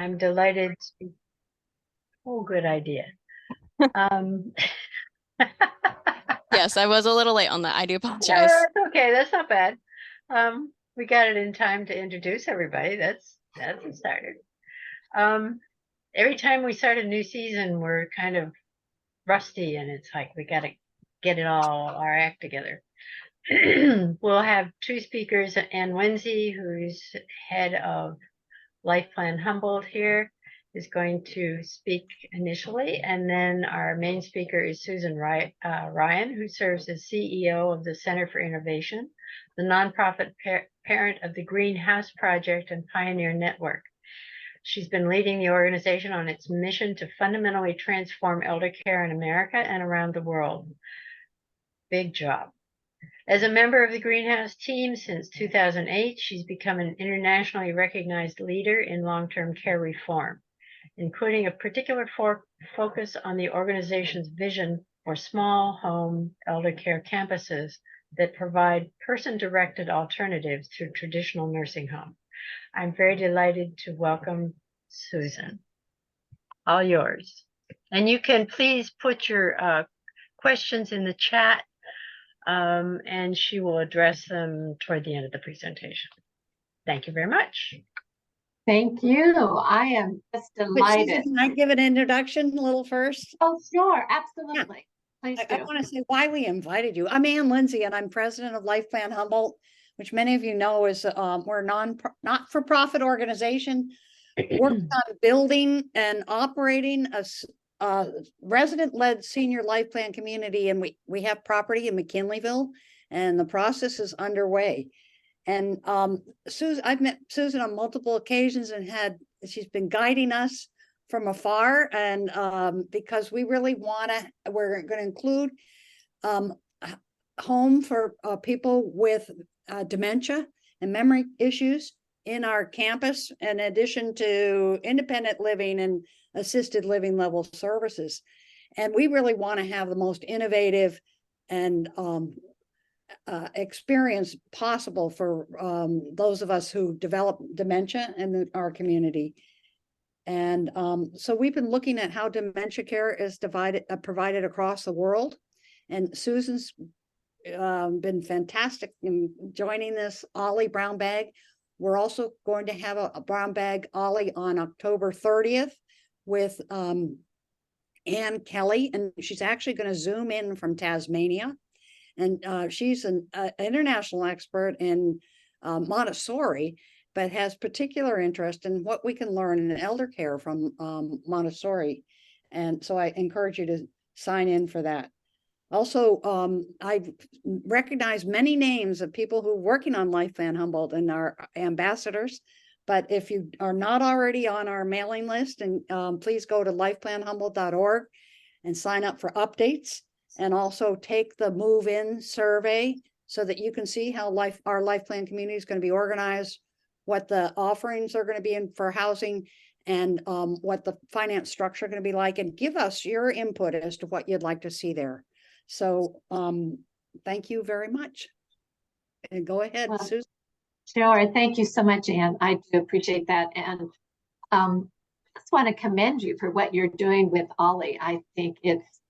I'm delighted to, oh, good idea. Um, Yes, I was a little late on that. I do apologize. that's okay. That's not bad. We got it in time to introduce everybody. That's a starter. Um, every time we start a new season, we're kind of rusty, and it's like we got to get it all our act together. We'll have two speakers, Ann Wenzy, who's head of Life Plan Humboldt here, is going to speak initially, and then our main speaker is Susan Ryan, who serves as CEO of the Center for Innovation, the nonprofit parent of the Greenhouse Project and Pioneer Network. She's been leading the organization on its mission to fundamentally transform elder care in America and around the world. Big job. As a member of the Greenhouse team since 2008, she's become an internationally recognized leader in long-term care reform, including a particular focus on the organization's vision for small home elder care campuses that provide person-directed alternatives to traditional nursing home. I'm very delighted to welcome Susan. All yours. And you can please put your questions in the chat, and she will address them toward the end of the presentation. Thank you very much. Thank you. I am just delighted. Susan, can I give an introduction a little first? Oh, sure. Absolutely. Please do. I want to say why we invited you. I'm Ann Lindsay, and I'm president of Life Plan Humboldt, which many of you know is we're a not-for-profit organization working on building and operating a resident-led senior life plan community, and we have property in McKinleyville, and the process is underway. And Susan, I've met Susan on multiple occasions, and she's been guiding us from afar. And because we really we're going to include home for people with dementia and memory issues in our campus, in addition to independent living and assisted living level services. And we really want to have the most innovative and experience possible for those of us who develop dementia in our community. And so we've been looking at how dementia care is provided across the world. And Susan's been fantastic in joining this OLLI brown bag. We're also going to have a brown bag OLLI on October 30th with Ann Kelly, and she's actually going to Zoom in from Tasmania. And she's an international expert in Montessori, but has particular interest in what we can learn in elder care from Montessori. And so I encourage you to sign in for that. Also, I recognize many names of people who are working on Life Plan Humboldt and our ambassadors. But if you are not already on our mailing list, and please go to lifeplanhumboldt.org and sign up for updates, and also take the move-in survey so that you can see how our life plan community is going to be organized, what the offerings are going to be in for housing, and what the finance structure is going to be like, and give us your input as to what you'd like to see there. So thank you very much. And go ahead, Susan. Sure. Thank you so much, Ann. I do appreciate that. And I just want to commend you for what you're doing with OLLI. I think it's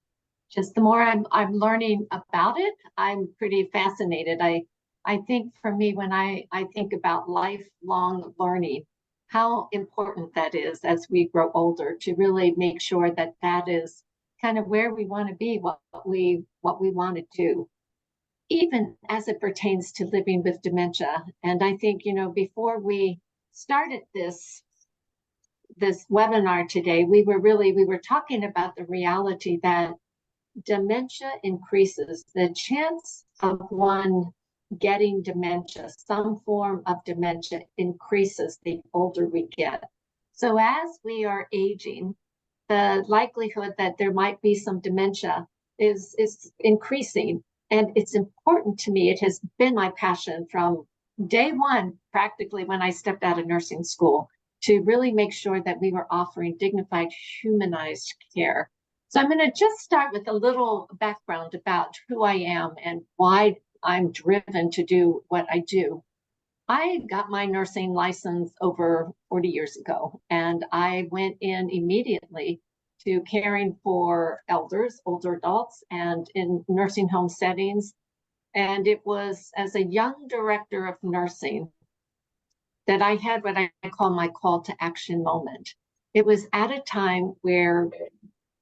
just the more I'm learning about it, I'm pretty fascinated. I think for me, when I think about lifelong learning, how important that is as we grow older, to really make sure that that is kind of where we want to be, what we want to do, even as it pertains to living with dementia. And I think, before we started this webinar today, we were talking about the reality that dementia increases. The chance of one getting dementia, some form of dementia, increases the older we get. So as we are aging, the likelihood that there might be some dementia is increasing. And it's important to me. It has been my passion from day one, practically, when I stepped out of nursing school, to really make sure that we were offering dignified, humanized care. So I'm going to just start with a little background about who I am and why I'm driven to do what I do. I got my nursing license over 40 years ago, and I went in immediately to caring for elders, older adults, and in nursing home settings. And it was as a young director of nursing that I had what I call my call to action moment. It was at a time where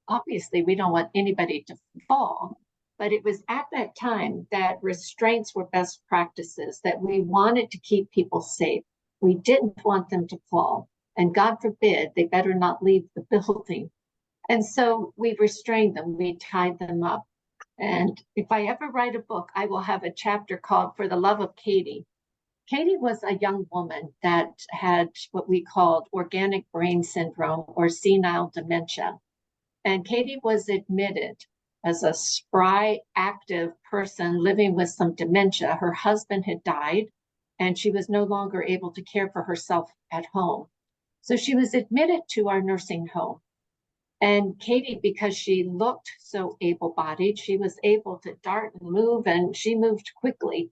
obviously we don't want anybody to fall, but it was at that time that restraints were best practices, that we wanted to keep people safe. We didn't want them to fall. And God forbid, they better not leave the building. And so we restrained them, we tied them up. And if I ever write a book, I will have a chapter called For the Love of Katie. Katie was a young woman that had what we called organic brain syndrome or senile dementia. And Katie was admitted as a spry, active person living with some dementia. Her husband had died, and she was no longer able to care for herself at home. So she was admitted to our nursing home. And Katie, because she looked so able-bodied, she was able to dart and move, and she moved quickly.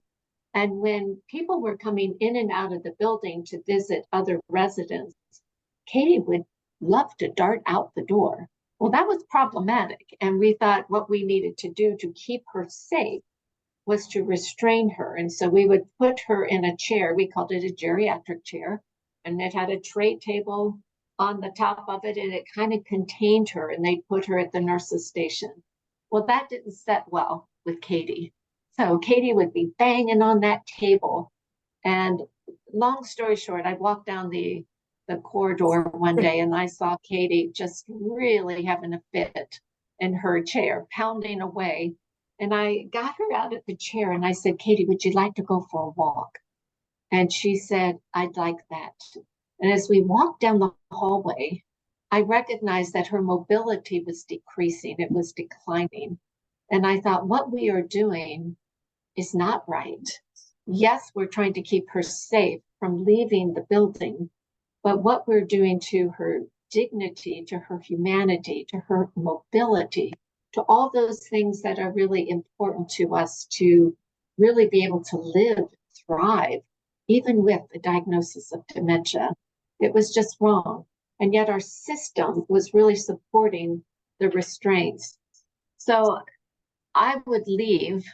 And when people were coming in and out of the building to visit other residents, Katie would love to dart out the door. Well, that was problematic. And we thought what we needed to do to keep her safe was to restrain her. And so we would put her in a chair. We called it a geriatric chair. And it had a tray table on the top of it, and it kind of contained her, and they'd put her at the nurse's station. Well, that didn't set well with Katie. So Katie would be banging on that table. And long story short, I walked down the corridor one day and I saw Katie just really having a fit in her chair, pounding away. And I got her out of the chair and I said, Katie, would you like to go for a walk? And she said, I'd like that. And as we walked down the hallway, I recognized that her mobility was decreasing, it was declining. And I thought, what we are doing is not right. Yes, we're trying to keep her safe from leaving the building, but what we're doing to her dignity, to her humanity, to her mobility, to all those things that are really important to us to really be able to live, thrive, even with the diagnosis of dementia. It was just wrong. And yet our system was really supporting the restraints. So I would leave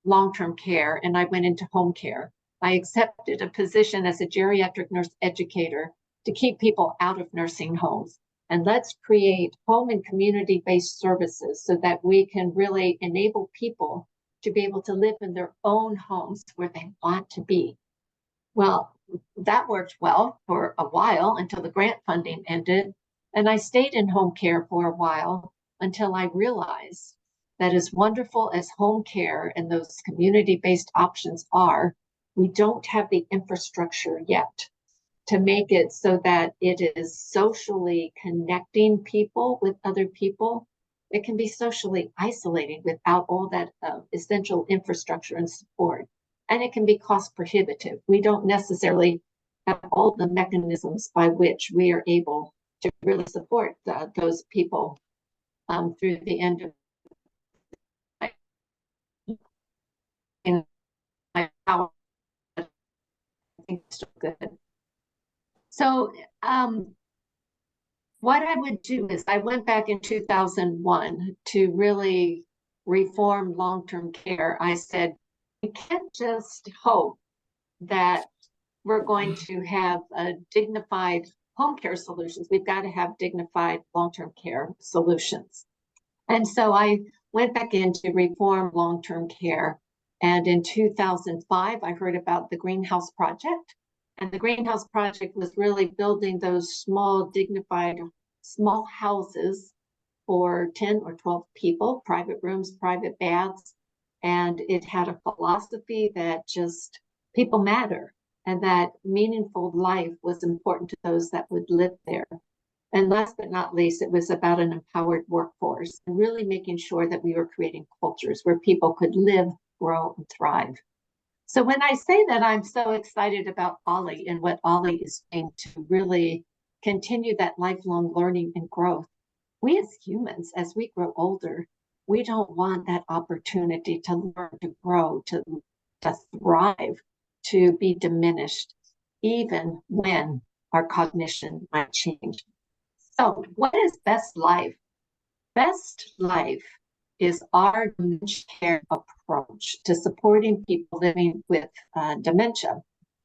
long-term care and I went into home care. I accepted a position as a geriatric nurse educator to keep people out of nursing homes. And let's create home and community-based services so that we can really enable people to be able to live in their own homes where they want to be. Well, that worked well for a while until the grant funding ended. And I stayed in home care for a while until I realized that as wonderful as home care and those community-based options are, we don't have the infrastructure yet to make it so that it is socially connecting people with other people. It can be socially isolating without all that essential infrastructure and support. And it can be cost prohibitive. We don't necessarily have all the mechanisms by which we are able to really support those people through the end of in my power. I think it's still good. So what I would do is I went back in 2001 to really reform long-term care. I said, we can't just hope that we're going to have a dignified home care solutions. We've got to have dignified long-term care solutions. And so I went back in to reform long-term care. And in 2005, I heard about the Greenhouse Project. And the Greenhouse Project was really building those small, dignified, small houses for 10 or 12 people, private rooms, private baths. And it had a philosophy that just people matter and that meaningful life was important to those that would live there. And last but not least, it was about an empowered workforce and really making sure that we were creating cultures where people could live, grow, and thrive. So when I say that, I'm so excited about OLLI and what OLLI is doing to really continue that lifelong learning and growth. We as humans, as we grow older, we don't want that opportunity to learn, to grow, to thrive, to be diminished. even when our cognition might change. So what is best life? Best life is our dementia care approach to supporting people living with dementia.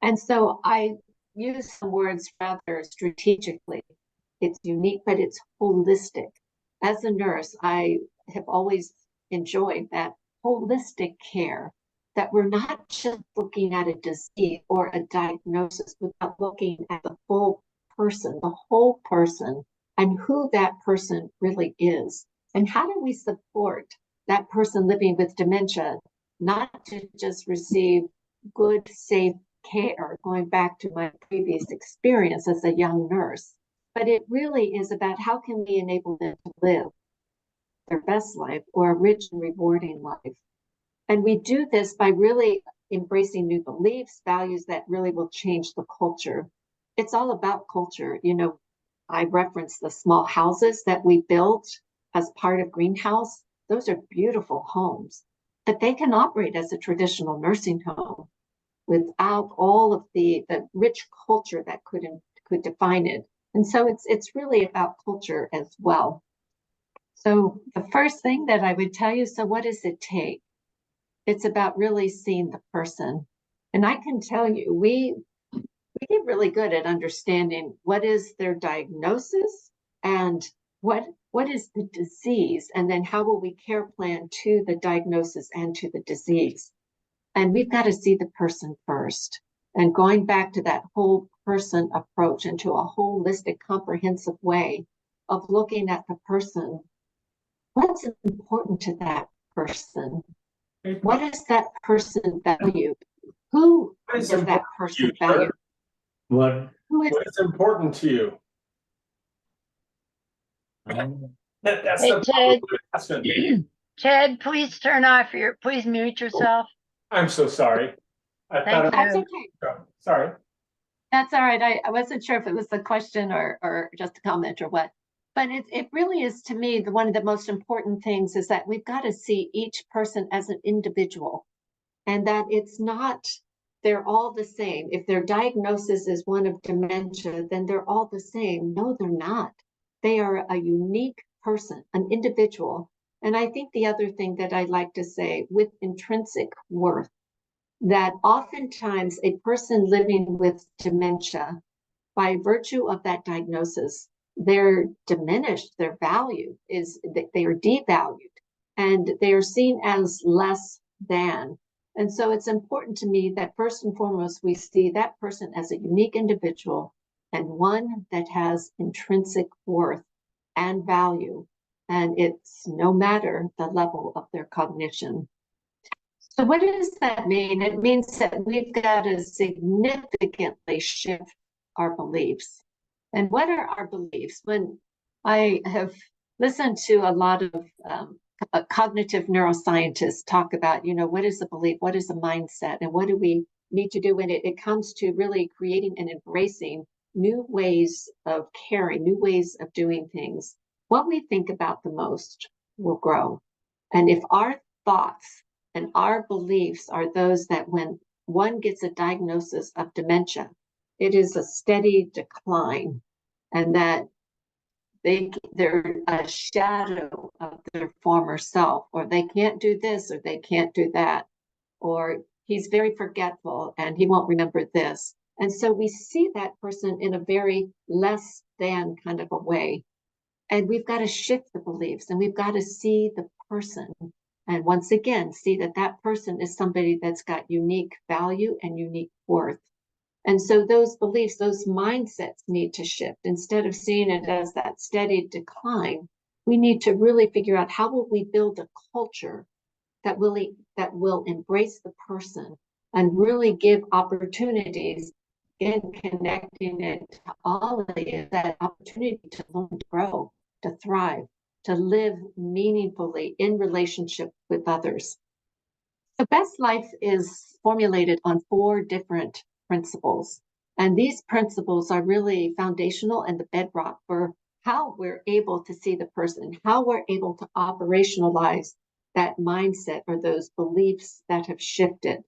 And so I use some words rather strategically. It's unique, but it's holistic. As a nurse, I have always enjoyed that holistic care, that we're not just looking at a disease or a diagnosis without looking at the full person, the whole person, and who that person really is. And how do we support that person living with dementia, not to just receive good, safe care, going back to my previous experience as a young nurse, but it really is about how can we enable them to live their best life or a rich and rewarding life. And we do this by really embracing new beliefs, values that really will change the culture. It's all about culture. You know, I referenced the small houses that we built as part of Greenhouse. Those are beautiful homes, but they can operate as a traditional nursing home without all of the rich culture that could define it. And so it's really about culture as well. So the first thing that I would tell you, so what does it take? It's about really seeing the person. And I can tell you, we get really good at understanding what is their diagnosis and what is the disease, and then how will we care plan to the diagnosis and to the disease. And we've got to see the person first. And going back to that whole person approach, into a holistic, comprehensive way of looking at the person. What's important to that person? What does that person value? Who does that person value? What is important to you? That's Hey, the Ted. question. Ted, please please mute yourself. I'm so sorry. I Thank thought That's you. okay. sorry. That's all right. I wasn't sure if it was a question or just a comment or what. But it really is, to me, one of the most important things is that we've got to see each person as an individual, and that it's not, they're all the same. If their diagnosis is one of dementia, then they're all the same. No, they're not. They are a unique person, an individual. And I think the other thing that I like to say, with intrinsic worth, that oftentimes a person living with dementia, by virtue of that diagnosis, they're diminished, their value is that they are devalued, and they are seen as less than. And so it's important to me that first and foremost, we see that person as a unique individual, and one that has intrinsic worth and value. And it's no matter the level of their cognition. So what does that mean? It means that we've got to significantly shift our beliefs. And what are our beliefs? When I have listened to a lot of cognitive neuroscientists talk about, you know, what is a belief, what is a mindset, and what do we need to do when it comes to really creating and embracing new ways of caring, new ways of doing things. What we think about the most will grow. And if our thoughts and our beliefs are those that when one gets a diagnosis of dementia, it is a steady decline, and that they're a shadow of their former self, or they can't do this, or they can't do that, or he's very forgetful and he won't remember this. And so we see that person in a very less than kind of a way. And we've got to shift the beliefs, and we've got to see the person. And once again, see that that person is somebody that's got unique value and unique worth. And so those beliefs, those mindsets need to shift. Instead of seeing it as that steady decline, we need to really figure out how will we build a culture that will embrace the person and really give opportunities in connecting it to OLLI, that opportunity to learn, to grow, to thrive, to live meaningfully in relationship with others. The best life is formulated on 4 different principles. And these principles are really foundational and the bedrock for how we're able to see the person, how we're able to operationalize that mindset or those beliefs that have shifted.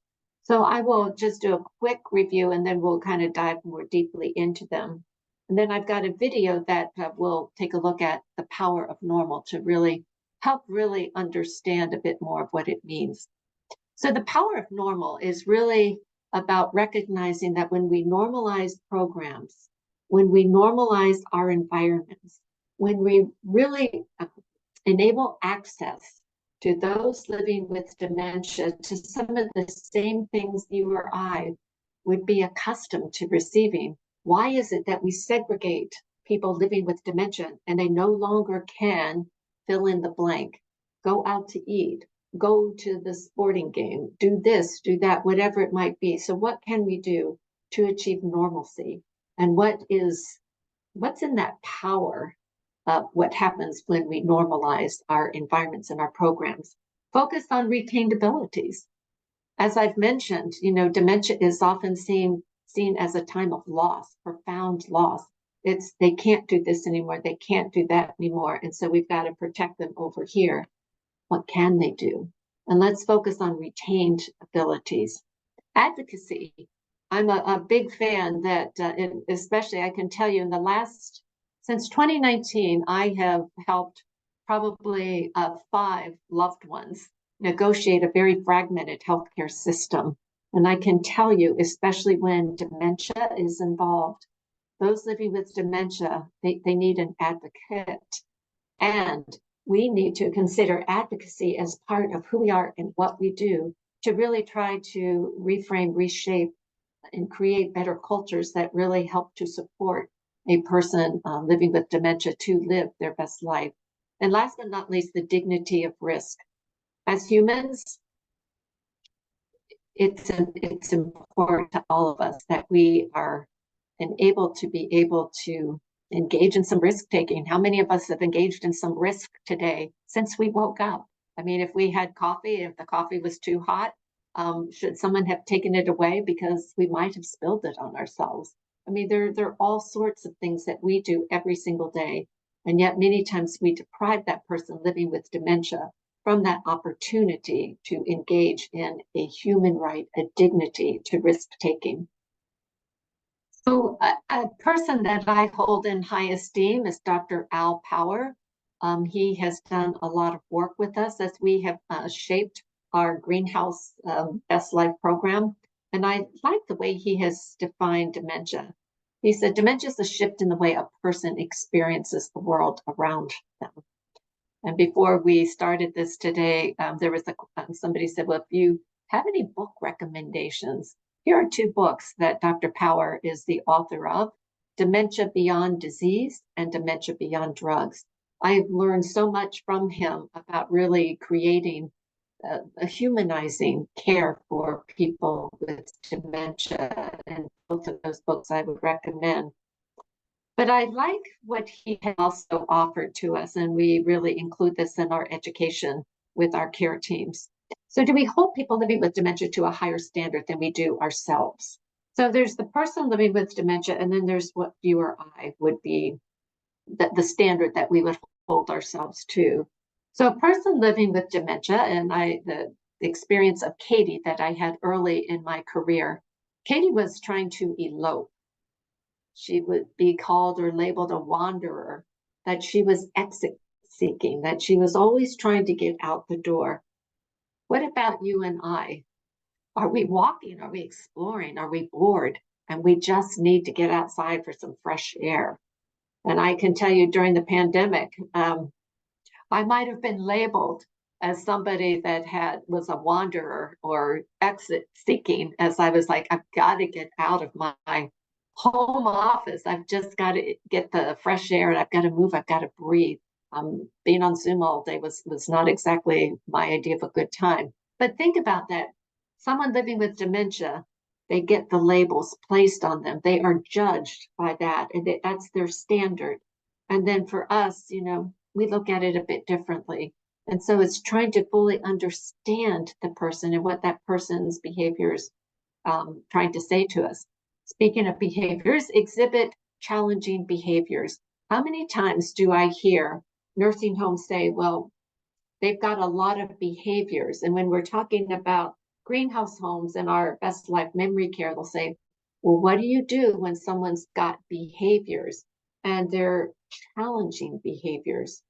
So I will just do a quick review and then we'll kind of dive more deeply into them. And then I've got a video that will take a look at the power of normal to really help really understand a bit more of what it means. So the power of normal is really about recognizing that when we normalize programs, when we normalize our environments, when we really enable access to those living with dementia to some of the same things you or I would be accustomed to receiving. Why is it that we segregate people living with dementia and they no longer can fill in the blank, go out to eat, go to the sporting game, do this, do that, whatever it might be? So what can we do to achieve normalcy? And what's in that power of what happens when we normalize our environments and our programs? Focus on retained abilities. As I've mentioned, dementia is often seen as a time of loss, profound loss. They can't do this anymore, they can't do that anymore, and so we've got to protect them over here. What can they do? And let's focus on retained abilities. Advocacy. I'm a big fan that, especially I can tell you since 2019, I have helped probably 5 loved ones negotiate a very fragmented healthcare system. And I can tell you, especially when dementia is involved, those living with dementia, they need an advocate. And we need to consider advocacy as part of who we are and what we do to really try to reframe, reshape, and create better cultures that really help to support a person living with dementia to live their best life. And last but not least, the dignity of risk. As humans, it's important to all of us that we are able to engage in some risk taking. How many of us have engaged in some risk today since we woke up? I mean, if we had coffee, if the coffee was too hot, should someone have taken it away because we might have spilled it on ourselves? I mean, there are all sorts of things that we do every single day. And yet many times we deprive that person living with dementia from that opportunity to engage in a human right, a dignity to risk taking. So a person that I hold in high esteem is Dr. Al Power. He has done a lot of work with us as we have shaped our Greenhouse Best Life program. And I like the way he has defined dementia. He said, dementia is a shift in the way a person experiences the world around them. And before we started this today, there was somebody said, well, if you have any book recommendations, here are 2 books that Dr. Power is the author of: Dementia Beyond Disease and Dementia Beyond Drugs. I've learned so much from him about really creating a humanizing care for people with dementia, and both of those books I would recommend. But I like what he has also offered to us, and we really include this in our education with our care teams. So do we hold people living with dementia to a higher standard than we do ourselves? So there's the person living with dementia, and then there's what you or I would be, the standard that we would hold ourselves to. So a person living with dementia, and the experience of Katie that I had early in my career, Katie was trying to elope. She would be called or labeled a wanderer, that she was exit seeking, that she was always trying to get out the door. What about you and I? Are we walking? Are we exploring? Are we bored? And we just need to get outside for some fresh air. And I can tell you during the pandemic, I might have been labeled as somebody that was a wanderer or exit seeking, as I was like, I've got to get out of my home office. I've just got to get the fresh air, and I've got to move. I've got to breathe. Being on Zoom all day was not exactly my idea of a good time. But think about that. Someone living with dementia, they get the labels placed on them. They are judged by that, and that's their standard. And then for us, we look at it a bit differently. And so it's trying to fully understand the person and what that person's behaviors trying to say to us. Speaking of behaviors, exhibit challenging behaviors. How many times do I hear nursing homes say, well, they've got a lot of behaviors? And when we're talking about greenhouse homes and our best life memory care, they'll say, well, what do you do when someone's got behaviors and they're challenging behaviors?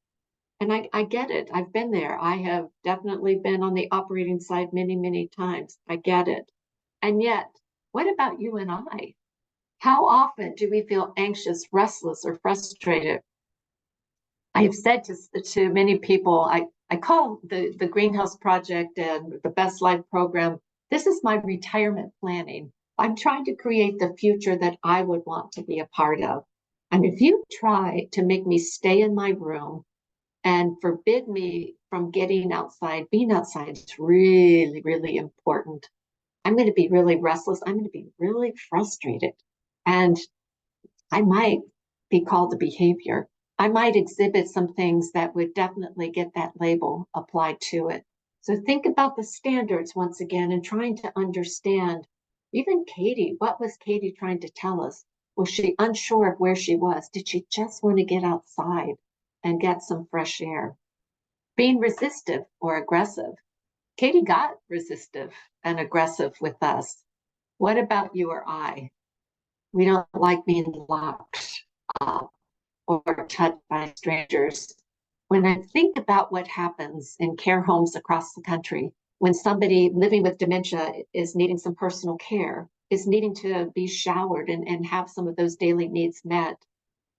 And I get it. I've been there. I have definitely been on the operating side many, many times. I get it. And yet, what about you and I? How often do we feel anxious, restless, or frustrated? I have said to many people, I call the Greenhouse Project and the Best Life program, this is my retirement planning. I'm trying to create the future that I would want to be a part of. And if you try to make me stay in my room and forbid me from getting outside, being outside is really, really important. I'm going to be really restless. I'm going to be really frustrated. And I might be called a behavior. I might exhibit some things that would definitely get that label applied to it. So think about the standards once again and trying to understand. Even Katie, what was Katie trying to tell us? Was she unsure of where she was? Did she just want to get outside and get some fresh air? Being resistive or aggressive. Katie got resistive and aggressive with us. What about you or I? We don't like being locked up or touched by strangers. When I think about what happens in care homes across the country, when somebody living with dementia is needing some personal care, is needing to be showered and have some of those daily needs met,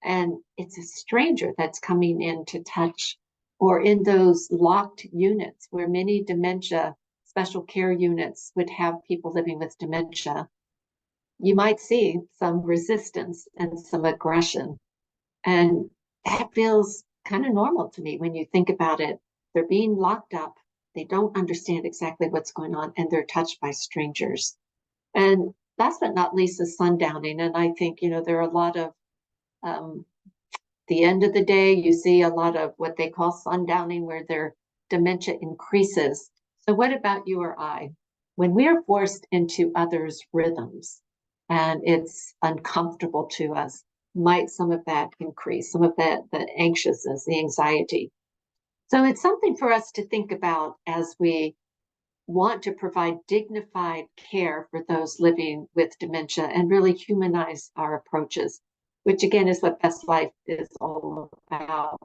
and it's a stranger that's coming in to touch, or in those locked units where many dementia special care units would have people living with dementia, you might see some resistance and some aggression. And that feels kind of normal to me when you think about it. They're being locked up. They don't understand exactly what's going on, and they're touched by strangers. And last but not least is sundowning. And I think, there are a lot of, the end of the day, you see a lot of what they call sundowning, where their dementia increases. So what about you or I? When we are forced into others' rhythms and it's uncomfortable to us, might some of that increase, some of that, the anxiousness, the anxiety. So it's something for us to think about as we want to provide dignified care for those living with dementia and really humanize our approaches, which again is what Best Life is all about.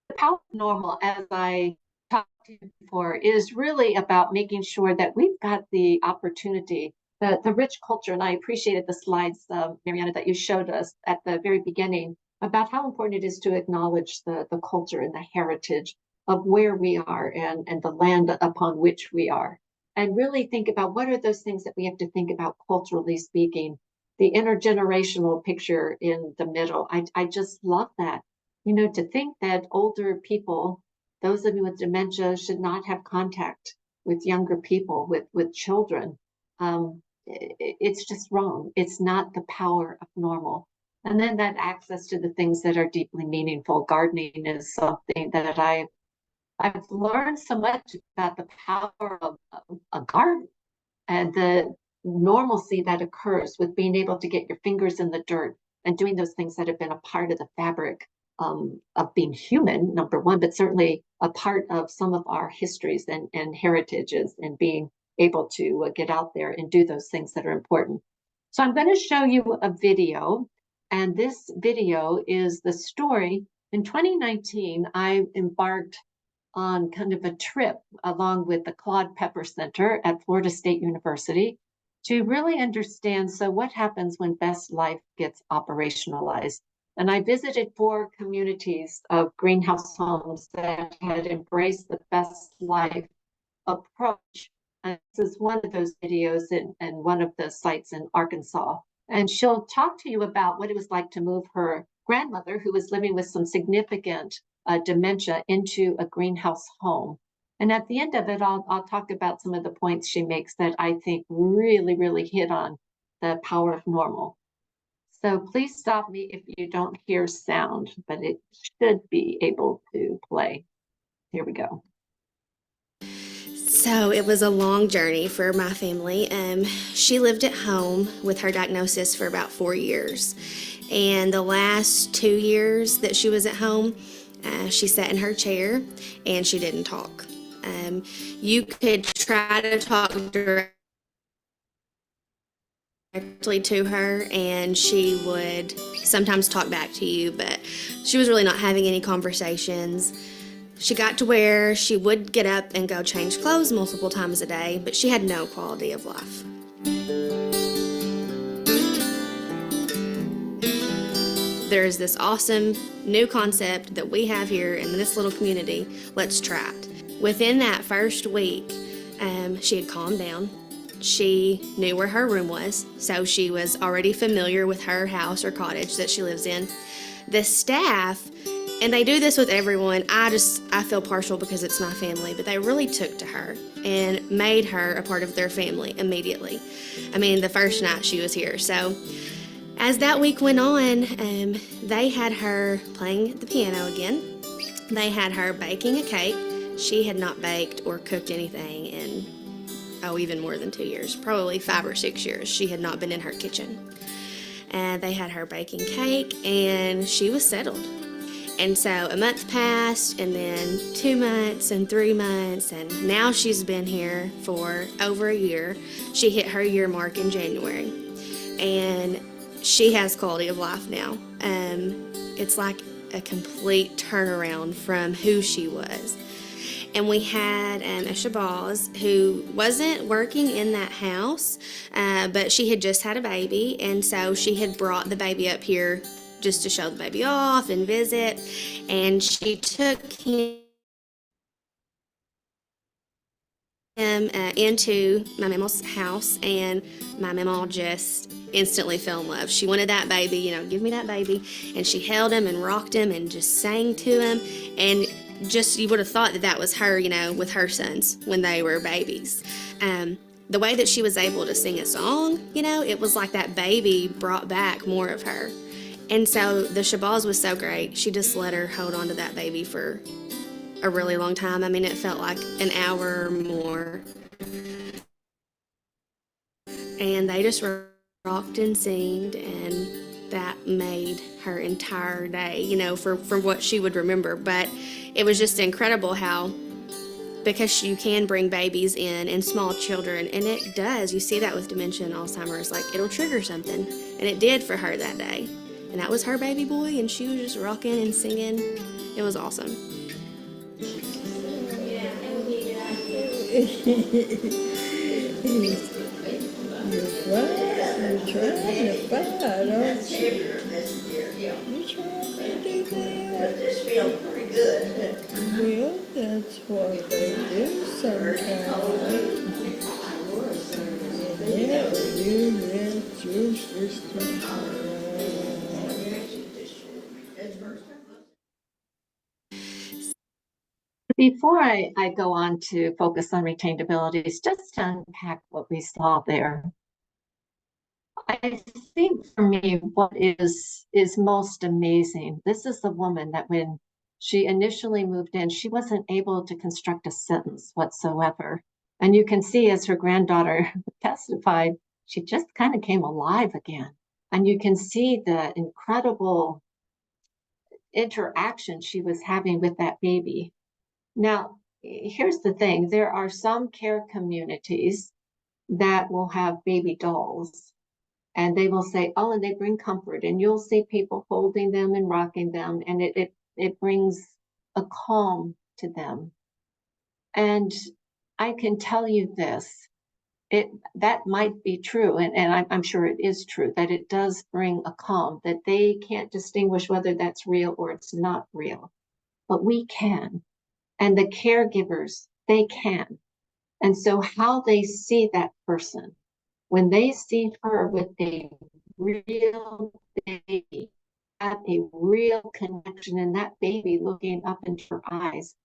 The power of normal, as I talked to you before, is really about making sure that we've got the opportunity, the rich culture, and I appreciated the slides, Mariana, that you showed us at the very beginning about how important it is to acknowledge the culture and the heritage of where we are and the land upon which we are. And really think about what are those things that we have to think about culturally speaking. The intergenerational picture in the middle, I just love that. To think that older people, those living with dementia, should not have contact with younger people, with children. It's just wrong. It's not the power of normal. And then that access to the things that are deeply meaningful. Gardening is something that I've learned so much about the power of a garden and the normalcy that occurs with being able to get your fingers in the dirt and doing those things that have been a part of the fabric of being human, number one, but certainly a part of some of our histories and heritages, and being able to get out there and do those things that are important. So I'm going to show you a video, and this video is the story. In 2019, I embarked on kind of a trip along with the Claude Pepper Center at Florida State University to really understand, so what happens when Best Life gets operationalized? And I visited 4 communities of greenhouse homes that had embraced the Best Life approach. And this is one of those videos in one of the sites in Arkansas. And she'll talk to you about what it was like to move her grandmother, who was living with some significant dementia, into a greenhouse home. And at the end of it, I'll talk about some of the points she makes that I think really, really hit on the power of normal. So please stop me if you don't hear sound, but it should be able to play. Here we go. So it was a long journey for my family. She lived at home with her diagnosis for about 4 years. And the last 2 years that she was at home, she sat in her chair and she didn't talk. You could try to talk directly to her, and she would sometimes talk back to you, but she was really not having any conversations. She got to where she would get up and go change clothes multiple times a day, but she had no quality of life. There's this awesome new concept that we have here in this little community. Let's try it. Within that first week, she had calmed down. She knew where her room was, so she was already familiar with her house or cottage that she lives in. The staff, and they do this with everyone, I feel partial because it's my family, but they really took to her and made her a part of their family immediately. I mean, the first night she was here. So as that week went on, they had her playing the piano again. They had her baking a cake. She had not baked or cooked anything in, even more than 2 years, probably 5 or 6 years. She had not been in her kitchen. And they had her baking cake, and she was settled. And so a month passed, and then 2 months and 3 months, and now she's been here for over a year. She hit her year mark in January, and she has quality of life now. It's like a complete turnaround from who she was. And we had a Shabazz who wasn't working in that house, but she had just had a baby, and so she had brought the baby up here just to show the baby off and visit, and she took him into my mama's house, and my mama just instantly fell in love. She wanted that baby, give me that baby, and she held him and rocked him and just sang to him, and just you would have thought that was her, with her sons when they were babies. The way that she was able to sing a song, it was like that baby brought back more of her. And so the Shabazz was so great. She just let her hold on to that baby for a really long time. I mean, it felt like an hour or more. And they just rocked and sang, and that made her entire day, from what she would remember. But it was just incredible how, because you can bring babies in and small children, and it does. You see that with dementia and Alzheimer's, like it'll trigger something. And it did for her that day. And that was her baby boy, and she was just rocking and singing. It was awesome. You're trying to fight, aren't you? You're trying to do that. This feels pretty good. Well, that's what they do sometimes. Yeah, you let your sister cry. Before I go on to focus on retained abilities, just to unpack what we saw there. I think for me, what is most amazing, this is the woman that when she initially moved in, she wasn't able to construct a sentence whatsoever. And you can see as her granddaughter testified, she just kind of came alive again. And you can see the incredible interaction she was having with that baby. Now, here's the thing. There are some care communities that will have baby dolls, and they will say, oh, and they bring comfort, and you'll see people holding them and rocking them, and it brings a calm to them. And I can tell you this, that might be true, and I'm sure it is true, that it does bring a calm, that they can't distinguish whether that's real or it's not real, but we can. And the caregivers, they can. And so how they see that person, when they see her with a real baby, have a real connection, and that baby looking up into her eyes,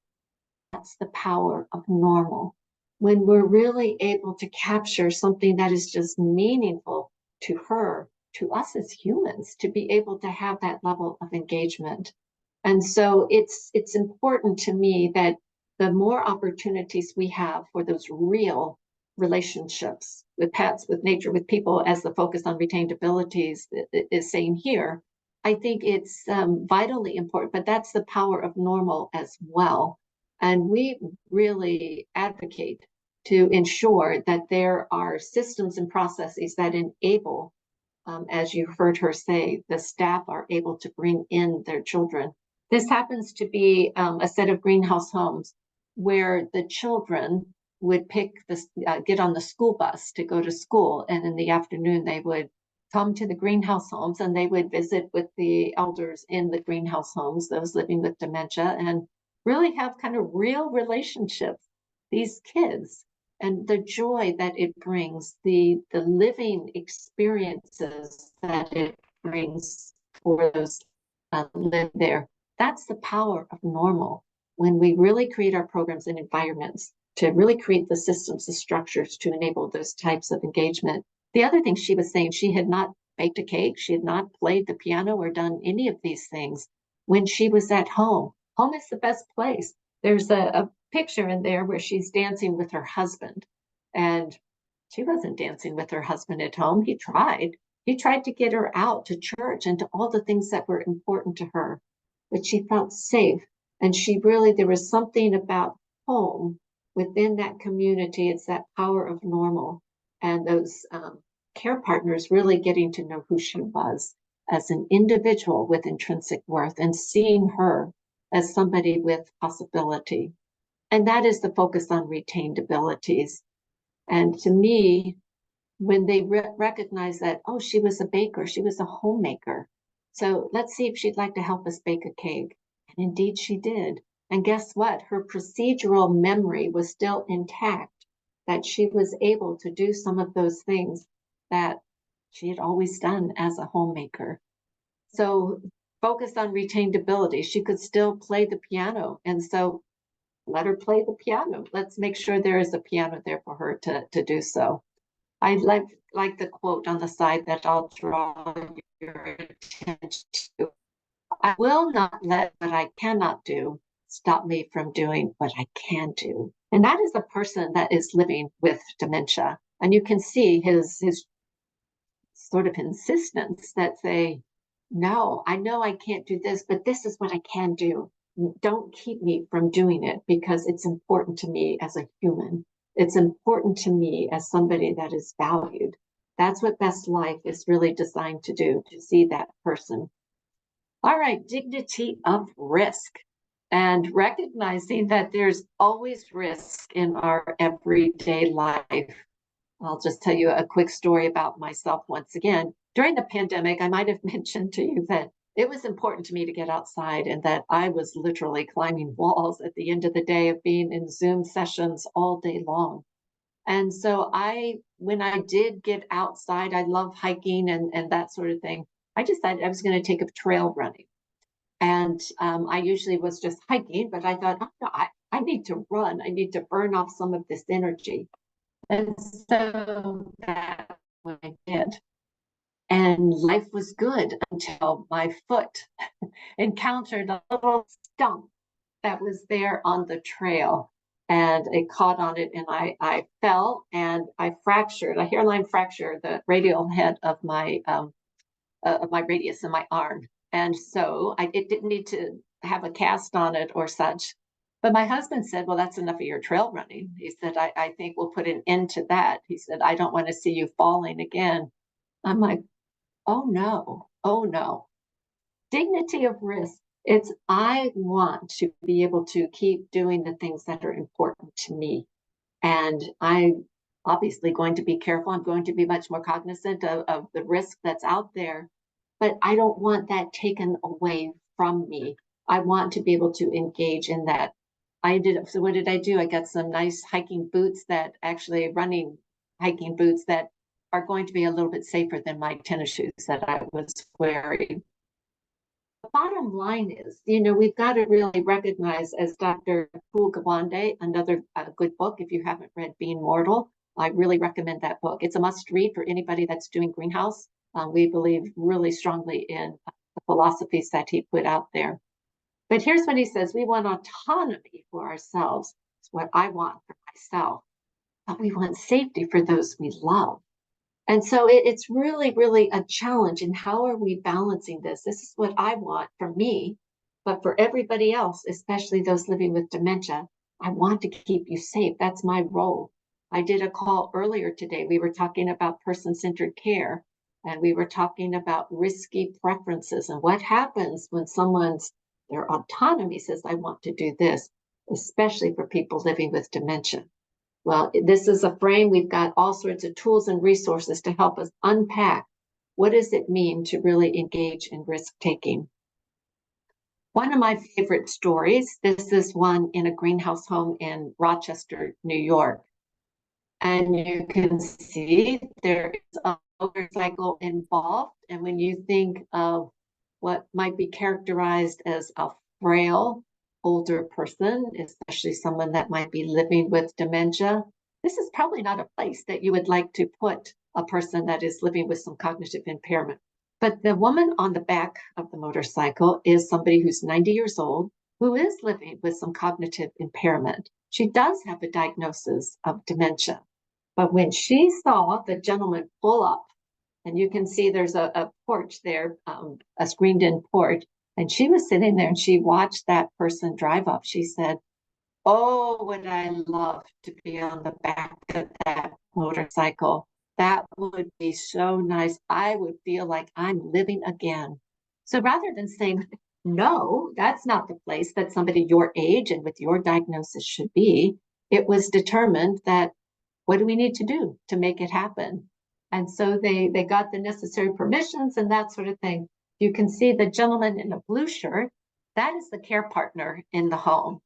that's the power of normal. When we're really able to capture something that is just meaningful to her, to us as humans, to be able to have that level of engagement. And so it's important to me that the more opportunities we have for those real relationships with pets, with nature, with people, as the focus on retained abilities is saying here, I think it's vitally important, but that's the power of normal as well. And we really advocate to ensure that there are systems and processes that enable, as you heard her say, the staff are able to bring in their children. This happens to be a set of greenhouse homes where the children would get on the school bus to go to school, and in the afternoon they would come to the greenhouse homes and they would visit with the elders in the greenhouse homes, those living with dementia, and really have kind of real relationships. These kids and the joy that it brings, the living experiences that it brings for those live there. That's the power of normal. When we really create our programs and environments to really create the systems, the structures to enable those types of engagement. The other thing she was saying, she had not baked a cake, she had not played the piano or done any of these things when she was at home. Home is the best place. There's a picture in there where she's dancing with her husband, and she wasn't dancing with her husband at home. He tried to get her out to church and to all the things that were important to her, but she felt safe. And there was something about home within that community. It's that power of normal, and those care partners really getting to know who she was as an individual with intrinsic worth and seeing her as somebody with possibility. And that is the focus on retained abilities. And to me, when they recognize that, oh, she was a baker, she was a homemaker. So let's see if she'd like to help us bake a cake. And indeed she did. And guess what? Her procedural memory was still intact, that she was able to do some of those things that she had always done as a homemaker. So focus on retained ability. She could still play the piano. And so let her play the piano. Let's make sure there is a piano there for her to do so. I like the quote on the side that I'll draw your attention to. I will not let what I cannot do stop me from doing what I can do. And that is a person that is living with dementia. And you can see his sort of insistence that say, no, I know I can't do this, but this is what I can do. Don't keep me from doing it because it's important to me as a human. It's important to me as somebody that is valued. That's what Best Life is really designed to do, to see that person. All right, dignity of risk, and recognizing that there's always risk in our everyday life. I'll just tell you a quick story about myself once again. During the pandemic, I might have mentioned to you that it was important to me to get outside and that I was literally climbing walls at the end of the day of being in Zoom sessions all day long. And so when I did get outside, I love hiking and that sort of thing. I decided I was going to take up trail running. And I usually was just hiking, but I thought, oh, no, I need to run. I need to burn off some of this energy. And so that's what I did. And life was good until my foot encountered a little stump that was there on the trail. And it caught on it, and I fell and I fractured a hairline fracture, the radial head of my radius in my arm. And so it didn't need to have a cast on it or such. But my husband said, well, that's enough of your trail running. He said, I think we'll put an end to that. He said, I don't want to see you falling again. I'm like, oh no. Dignity of risk. It's I want to be able to keep doing the things that are important to me. And I'm obviously going to be careful. I'm going to be much more cognizant of the risk that's out there. But I don't want that taken away from me. I want to be able to engage in that. So what did I do? I got some nice hiking boots running hiking boots that are going to be a little bit safer than my tennis shoes that I was wearing. The bottom line is, we've got to really recognize, as Dr. Kul Gawande, another good book, if you haven't read Being Mortal, I really recommend that book. It's a must read for anybody that's doing greenhouse. We believe really strongly in the philosophies that he put out there. But here's what he says: we want autonomy for ourselves. It's what I want for myself. But we want safety for those we love. And so it's really, really a challenge in how are we balancing this? This is what I want for me, but for everybody else, especially those living with dementia, I want to keep you safe. That's my role. I did a call earlier today. We were talking about person-centered care, and we were talking about risky preferences and what happens when their autonomy says, I want to do this, especially for people living with dementia. Well, this is a frame. We've got all sorts of tools and resources to help us unpack what does it mean to really engage in risk-taking. One of my favorite stories, this is one in a greenhouse home in Rochester, New York. And you can see there is a motorcycle involved. And when you think of what might be characterized as a frail older person, especially someone that might be living with dementia, this is probably not a place that you would like to put a person that is living with some cognitive impairment. But the woman on the back of the motorcycle is somebody who's 90 years old, who is living with some cognitive impairment. She does have a diagnosis of dementia. But when she saw the gentleman pull up, and you can see there's a porch there, a screened in porch, and she was sitting there and she watched that person drive up. She said, oh, would I love to be on the back of that motorcycle. That would be so nice. I would feel like I'm living again. So rather than saying, no, that's not the place that somebody your age and with your diagnosis should be, it was determined that what do we need to do to make it happen? And so they got the necessary permissions and that sort of thing. You can see the gentleman in a blue shirt, that is the care partner in the home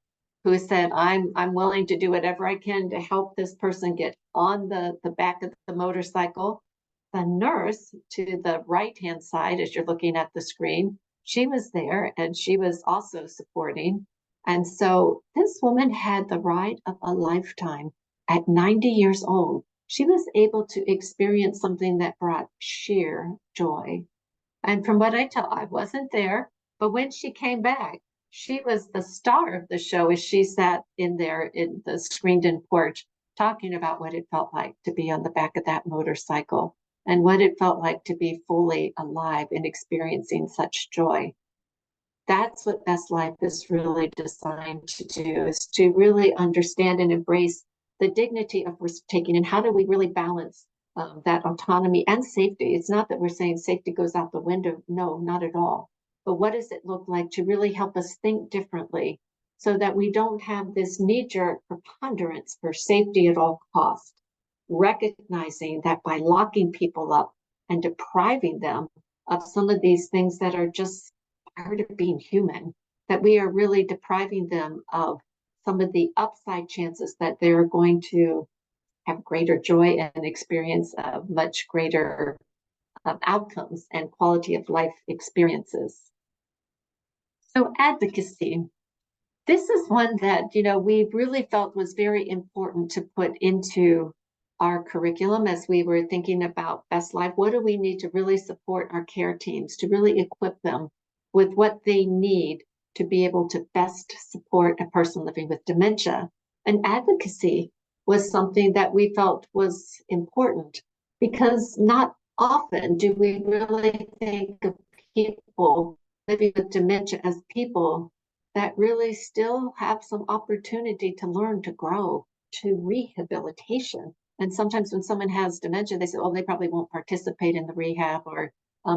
who said, I'm willing to do whatever I can to help this person get on the back of the motorcycle. The nurse to the right-hand side, as you're looking at the screen, she was there and she was also supporting. And so this woman had the ride of a lifetime. At 90 years old, she was able to experience something that brought sheer joy. And from what I tell, I wasn't there, but when she came back, she was the star of the show as she sat in there in the screened-in porch talking about what it felt like to be on the back of that motorcycle and what it felt like to be fully alive and experiencing such joy. That's what Best Life is really designed to do, is to really understand and embrace the dignity of risk-taking and how do we really balance that autonomy and safety. It's not that we're saying safety goes out the window. No, not at all. But what does it look like to really help us think differently so that we don't have this knee-jerk preponderance for safety at all costs, recognizing that by locking people up and depriving them of some of these things that are just part of being human, that we are really depriving them of some of the upside chances that they're going to have greater joy and experience of much greater outcomes and quality of life experiences. So advocacy, this is one that, we really felt was very important to put into our curriculum as we were thinking about Best Life. What do we need to really support our care teams, to really equip them with what they need to be able to best support a person living with dementia? And advocacy was something that we felt was important because not often do we really think of people living with dementia as people that really still have some opportunity to learn, to grow, to rehabilitation. And sometimes when someone has dementia, they say, oh, they probably won't participate in the rehab, or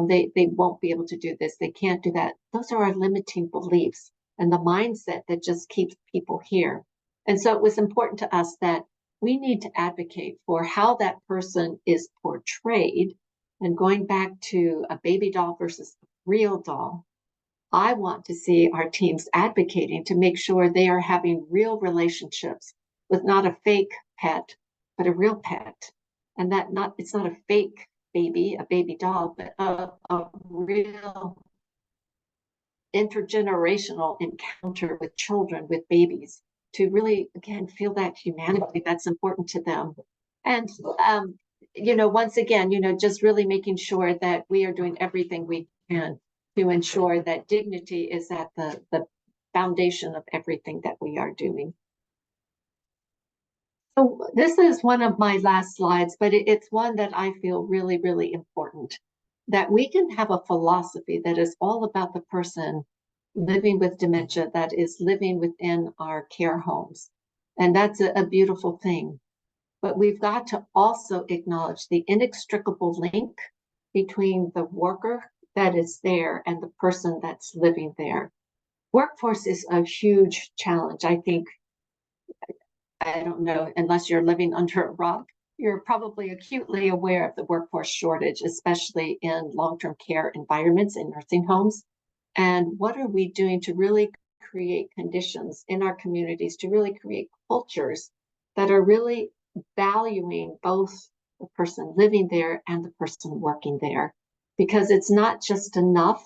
they won't be able to do this. They can't do that. Those are our limiting beliefs and the mindset that just keeps people here. And so it was important to us that we need to advocate for how that person is portrayed. And going back to a baby doll versus a real doll, I want to see our teams advocating to make sure they are having real relationships with not a fake pet, but a real pet. And that it's not a fake baby, a baby doll, but a real intergenerational encounter with children, with babies, to really, again, feel that humanity that's important to them. And, once again, just really making sure that we are doing everything we can to ensure that dignity is at the foundation of everything that we are doing. So this is one of my last slides, but it's one that I feel really, really important, that we can have a philosophy that is all about the person living with dementia that is living within our care homes. And that's a beautiful thing. But we've got to also acknowledge the inextricable link between the worker that is there and the person that's living there. Workforce is a huge challenge. I think, I don't know, unless you're living under a rock, you're probably acutely aware of the workforce shortage, especially in long-term care environments in nursing homes. And what are we doing to really create conditions in our communities, to really create cultures that are really valuing both the person living there and the person working there? Because it's not just enough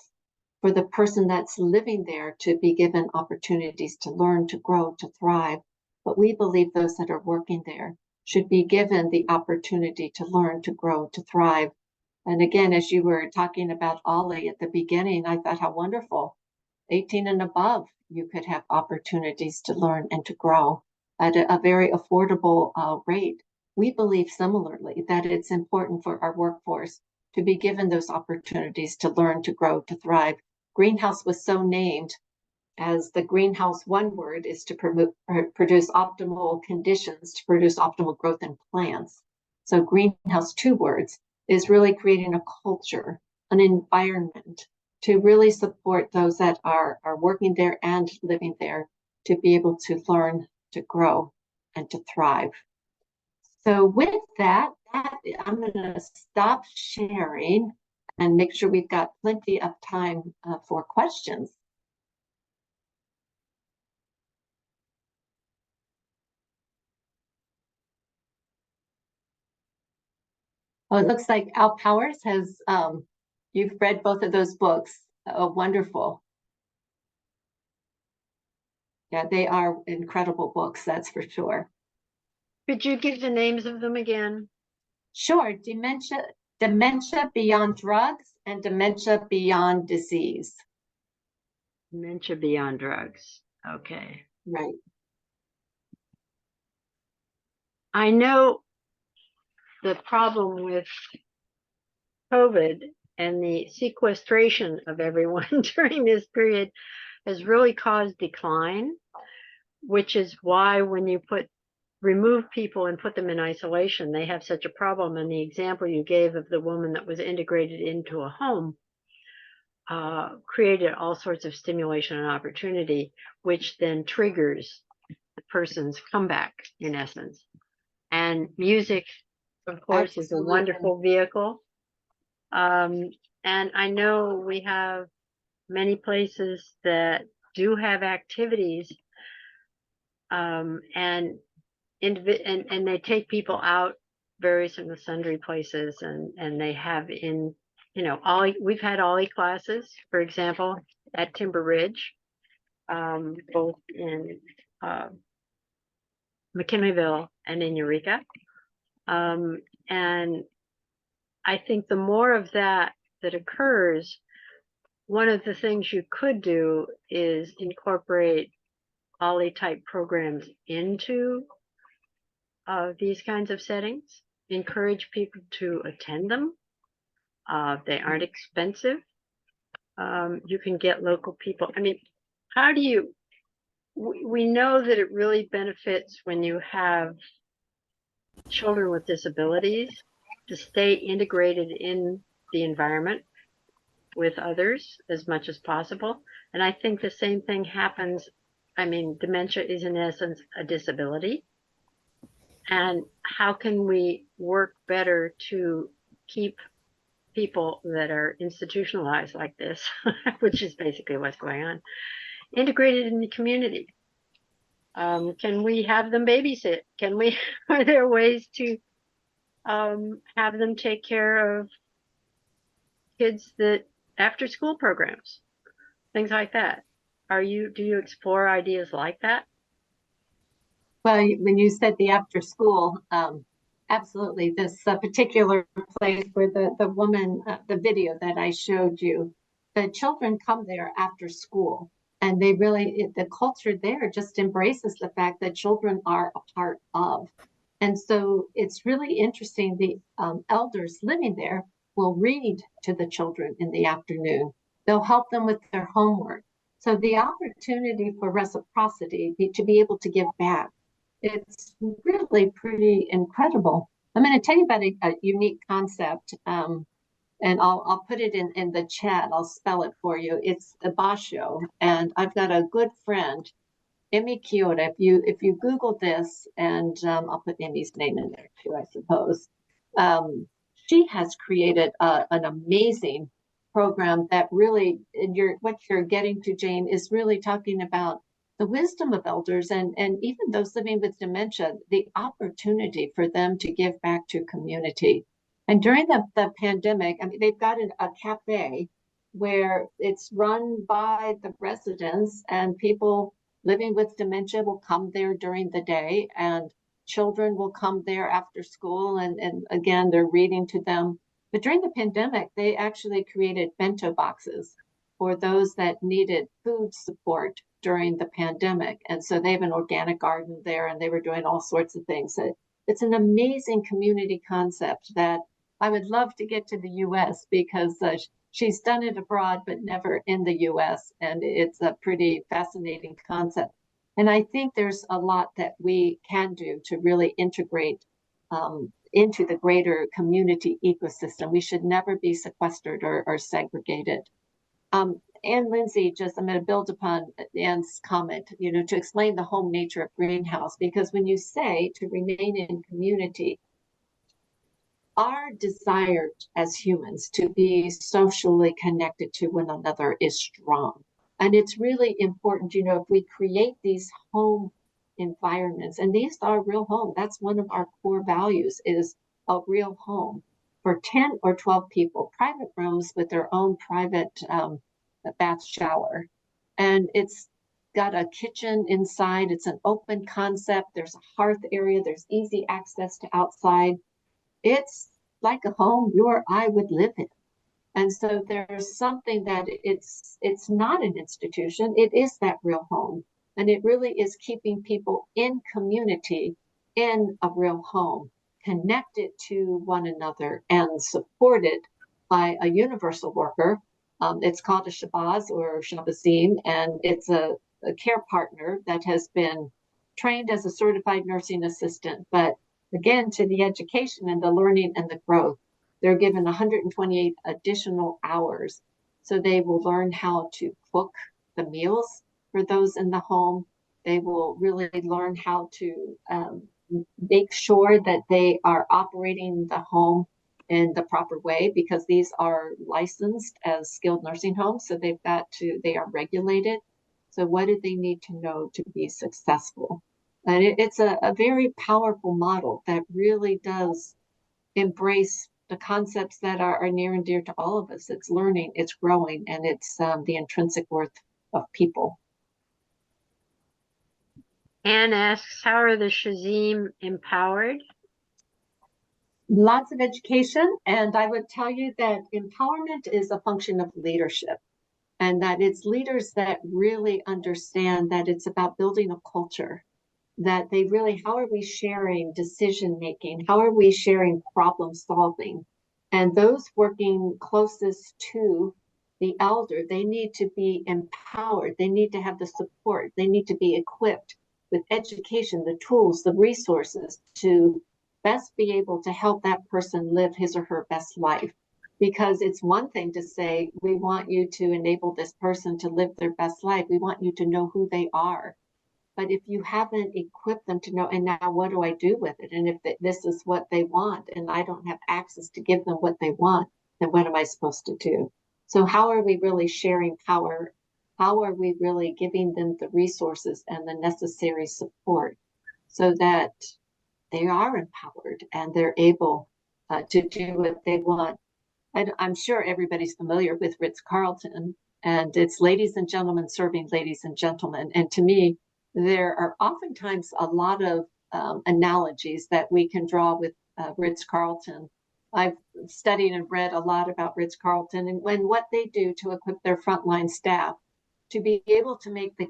for the person that's living there to be given opportunities to learn, to grow, to thrive, but we believe those that are working there should be given the opportunity to learn, to grow, to thrive. And again, as you were talking about OLLI at the beginning, I thought how wonderful. 18 and above, you could have opportunities to learn and to grow at a very affordable rate. We believe similarly that it's important for our workforce to be given those opportunities to learn, to grow, to thrive. Greenhouse was so named as the greenhouse, one word is to produce optimal conditions, to produce optimal growth in plants. So greenhouse, two words, is really creating a culture, an environment to really support those that are working there and living there to be able to learn, to grow, and to thrive. So with that, I'm going to stop sharing and make sure we've got plenty of time for questions. Oh, it looks like Al Powers has, you've read both of those books. Oh, wonderful. Yeah, they are incredible books, that's for sure. Could you give the names of them again? Sure, Dementia Beyond Drugs and Dementia Beyond Disease. Dementia Beyond Drugs. Okay. Right. I know the problem with COVID and the sequestration of everyone during this period has really caused decline, which is why when you remove people and put them in isolation, they have such a problem. And the example you gave of the woman that was integrated into a home created all sorts of stimulation and opportunity, which then triggers the person's comeback, in essence. And music, of course, is a wonderful vehicle. And I know we have many places that do have activities, and they take people out various and sundry places, and they have we've had OLLI classes, for example, at Timber Ridge, both in McKinleyville and in Eureka. And I think the more of that occurs, one of the things you could do is incorporate OLLI type programs into these kinds of settings, encourage people to attend them. They aren't expensive. You can get local people. I mean, how do you, we know that it really benefits when you have children with disabilities to stay integrated in the environment with others as much as possible. And I think the same thing happens. I mean, dementia is in essence a disability. And how can we work better to keep people that are institutionalized like this, which is basically what's going on, integrated in the community? Can we have them babysit? Are there ways to have them take care of kids that after school programs, things like that? Do you explore ideas like that? Well, when you said the after school, absolutely. This particular place where the woman, the video that I showed you, the children come there after school, and they really, the culture there just embraces the fact that children are a part of. And so it's really interesting. The elders living there will read to the children in the afternoon. They'll help them with their homework. So the opportunity for reciprocity, to be able to give back, it's really pretty incredible. I'm going to tell you about a unique concept, and I'll put it in the chat. I'll spell it for you. It's a basho, and I've got a good friend, Emmy Kyoto. If you Google this, and I'll put Emmy's name in there too, I suppose. She has created an amazing program that really, what you're getting to, Jane, is really talking about the wisdom of elders and even those living with dementia, the opportunity for them to give back to community. And during the pandemic, I mean, they've got a cafe where it's run by the residents, and people living with dementia will come there during the day, and children will come there after school, and again, they're reading to them. But during the pandemic, they actually created bento boxes for those that needed food support during the pandemic. And so they have an organic garden there, and they were doing all sorts of things. So it's an amazing community concept that I would love to get to the US, because she's done it abroad, but never in the US. And it's a pretty fascinating concept. And I think there's a lot that we can do to really integrate into the greater community ecosystem. We should never be sequestered or segregated. Ann Lindsay, I'm going to build upon Ann's comment, to explain the home nature of greenhouse, because when you say to remain in community, our desire as humans to be socially connected to one another is strong. And it's really important, if we create these home environments, and these are real home, that's one of our core values, is a real home for 10 or 12 people, private rooms with their own private bath shower. And it's got a kitchen inside. It's an open concept. There's a hearth area. There's easy access to outside. It's like a home you or I would live in. And so there's something that it's not an institution. It is that real home. And it really is keeping people in community in a real home, connected to one another and supported by a universal worker. It's called a shabaz or shabazim, and it's a care partner that has been trained as a certified nursing assistant. But again, to the education and the learning and the growth, they're given 128 additional hours. So they will learn how to cook the meals for those in the home. They will really learn how to make sure that they are operating the home in the proper way, because these are licensed as skilled nursing homes. So they are regulated. So what do they need to know to be successful? And it's a very powerful model that really does embrace the concepts that are near and dear to all of us. It's learning, it's growing, and it's the intrinsic worth of people. Anne asks, how are the Shazim empowered? Lots of education, and I would tell you that empowerment is a function of leadership, and that it's leaders that really understand that it's about building a culture, that they really, how are we sharing decision making? How are we sharing problem solving? And those working closest to the elder, they need to be empowered. They need to have the support. They need to be equipped with education, the tools, the resources to best be able to help that person live his or her best life. Because it's one thing to say, we want you to enable this person to live their best life. We want you to know who they are. But if you haven't equipped them to know, and now what do I do with it? And if this is what they want, and I don't have access to give them what they want, then what am I supposed to do? So how are we really sharing power? How are we really giving them the resources and the necessary support so that they are empowered and they're able to do what they want? I'm sure everybody's familiar with Ritz-Carlton, and it's ladies and gentlemen serving ladies and gentlemen. And to me, there are oftentimes a lot of analogies that we can draw with Ritz-Carlton. I've studied and read a lot about Ritz-Carlton and what they do to equip their frontline staff to be able to make the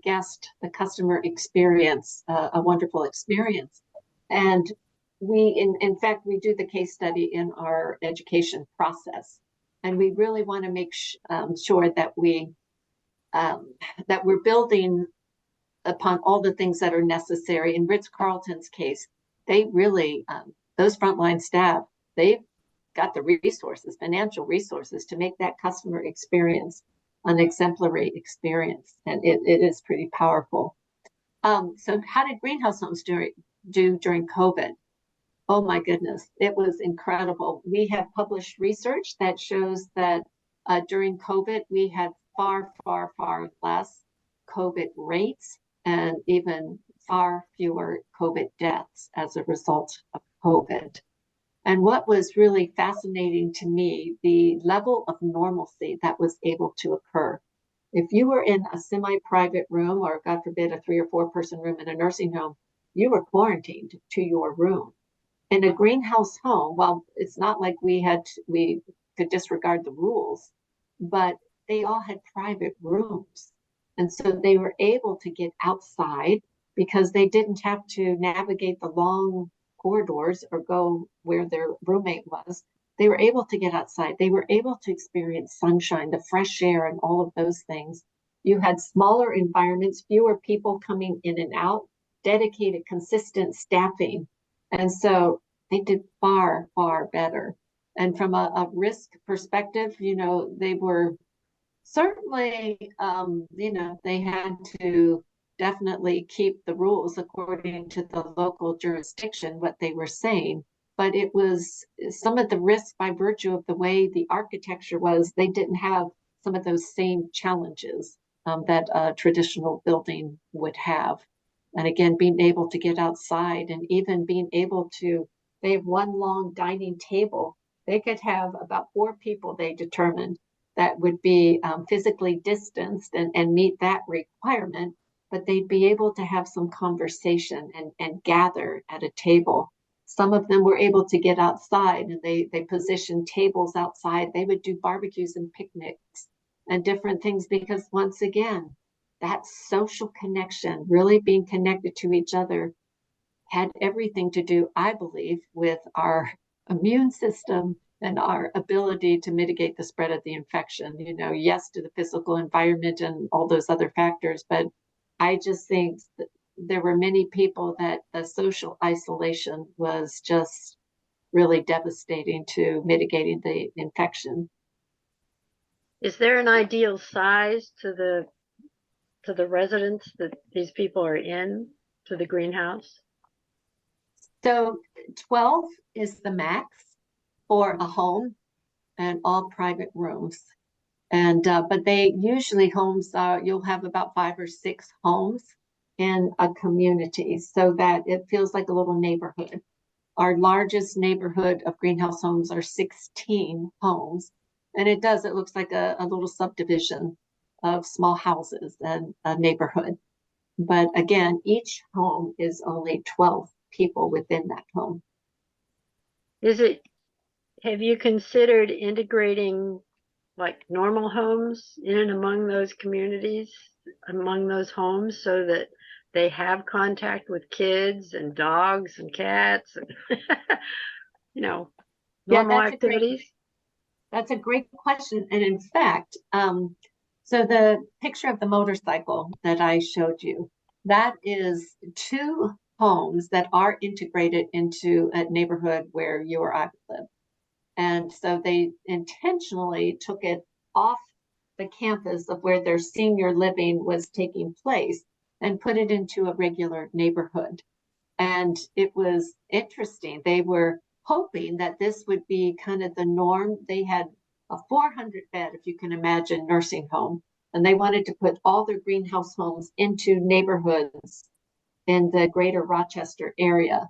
customer experience a wonderful experience. And we, in fact, we do the case study in our education process. And we really want to make sure that we're building upon all the things that are necessary. In Ritz-Carlton's case, they really, those frontline staff, they've got the resources, financial resources, to make that customer experience an exemplary experience. And it is pretty powerful. So how did Greenhouse Homes do during COVID? Oh my goodness, it was incredible. We have published research that shows that during COVID, we had far, far, far less COVID rates and even far fewer COVID deaths as a result of COVID. And what was really fascinating to me, the level of normalcy that was able to occur. If you were in a semi-private room, or God forbid, a 3 or 4 person room in a nursing home, you were quarantined to your room. In a greenhouse home, well, it's not like we could disregard the rules, but they all had private rooms. And so they were able to get outside because they didn't have to navigate the long corridors or go where their roommate was. They were able to get outside. They were able to experience sunshine, the fresh air, and all of those things. You had smaller environments, fewer people coming in and out, dedicated, consistent staffing. And so they did far, far better. And from a risk perspective, they were certainly, they had to definitely keep the rules according to the local jurisdiction, what they were saying. But it was some of the risk by virtue of the way the architecture was, they didn't have some of those same challenges that a traditional building would have. And again, being able to get outside and even being able to, they have one long dining table. They could have about 4 people, they determined, that would be physically distanced and meet that requirement, but they'd be able to have some conversation and gather at a table. Some of them were able to get outside, and they positioned tables outside. They would do barbecues and picnics and different things because, once again, that social connection, really being connected to each other, had everything to do, I believe, with our immune system and our ability to mitigate the spread of the infection. Yes, to the physical environment and all those other factors, but I just think that there were many people that the social isolation was just really devastating to mitigating the infection. Is there an ideal size to the residence that these people are in, to the greenhouse? So 12 is the max for a home and all private rooms. And but they usually homes, you'll have about 5 or 6 homes in a community so that it feels like a little neighborhood. Our largest neighborhood of greenhouse homes are 16 homes. And it looks like a little subdivision of small houses and a neighborhood. But again, each home is only 12 people within that home. Have you considered integrating like normal homes in and among those communities, among those homes, so that they have contact with kids and dogs and cats and normal activities? That's a great question. And in fact, so the picture of the motorcycle that I showed you, that is 2 homes that are integrated into a neighborhood where you or I live. And so they intentionally took it off the campus of where their senior living was taking place and put it into a regular neighborhood. And it was interesting. They were hoping that this would be kind of the norm. They had a 400 bed, if you can imagine, nursing home, and they wanted to put all their greenhouse homes into neighborhoods in the greater Rochester area.